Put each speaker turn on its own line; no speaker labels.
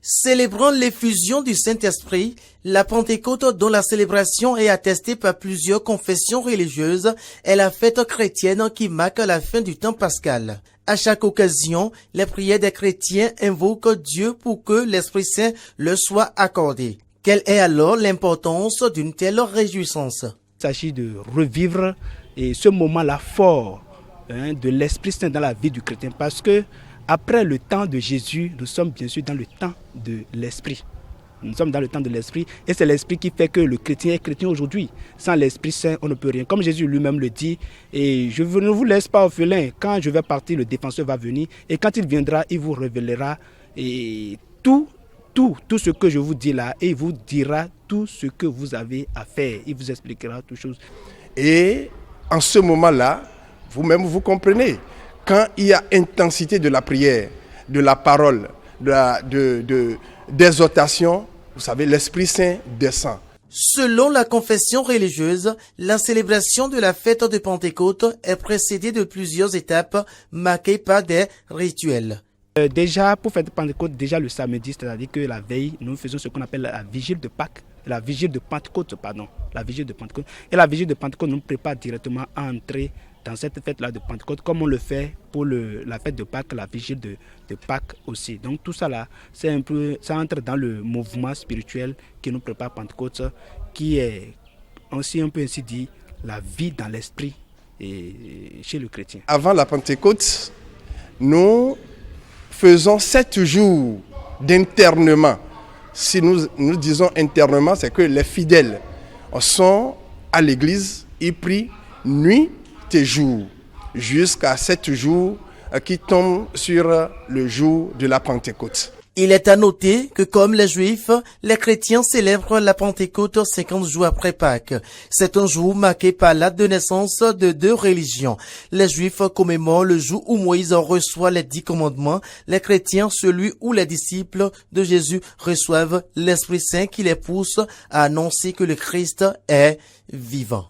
Célébrant l'effusion du Saint-Esprit, la Pentecôte, dont la célébration est attestée par plusieurs confessions religieuses, est la fête chrétienne qui marque la fin du temps pascal. À chaque occasion, les prières des chrétiens invoquent Dieu pour que l'Esprit Saint leur soit accordé. Quelle est alors l'importance d'une telle réjouissance?
Il s'agit de revivre ce moment-là fort de l'Esprit Saint dans la vie du chrétien, parce que après le temps de Jésus, nous sommes bien sûr dans le temps de l'Esprit. Nous sommes dans le temps de l'Esprit et c'est l'Esprit qui fait que le chrétien est chrétien aujourd'hui. Sans l'Esprit Saint, on ne peut rien. Comme Jésus lui-même le dit, et je ne vous laisse pas orphelins. Quand je vais partir, le défenseur va venir et quand il viendra, il vous révélera tout ce que je vous dis là et il vous dira tout ce que vous avez à faire. Il vous expliquera toutes choses.
Et en ce moment-là, vous-même vous comprenez. Quand il y a intensité de la prière, de la parole, d'exhortation, vous savez, l'Esprit Saint descend.
Selon la confession religieuse, la célébration de la fête de Pentecôte est précédée de plusieurs étapes marquées par des rituels.
Déjà, pour faire de Pentecôte, déjà le samedi, c'est-à-dire que la veille, nous faisons ce qu'on appelle la vigile de Pâques, la vigile de Pentecôte, la vigile de Pentecôte. Et la vigile de Pentecôte nous prépare directement à entrer dans cette fête-là de Pentecôte, comme on le fait pour la fête de Pâques, la vigile de Pâques aussi. Donc tout ça là, ça entre dans le mouvement spirituel qui nous prépare Pentecôte, qui est aussi, on peut ainsi dire, la vie dans l'esprit chez le chrétien.
Avant la Pentecôte, nous faisons 7 jours d'internement. Si nous disons internement, c'est que les fidèles sont à l'église, ils prient nuit et jour, jusqu'à 7 jours qui tombent sur le jour de la Pentecôte.
Il est à noter que comme les Juifs, les chrétiens célèbrent la Pentecôte 50 jours après Pâques. C'est un jour marqué par l'acte de naissance de 2 religions. Les Juifs commémorent le jour où Moïse reçoit les 10 commandements. Les chrétiens, celui où les disciples de Jésus reçoivent l'Esprit Saint qui les pousse à annoncer que le Christ est vivant.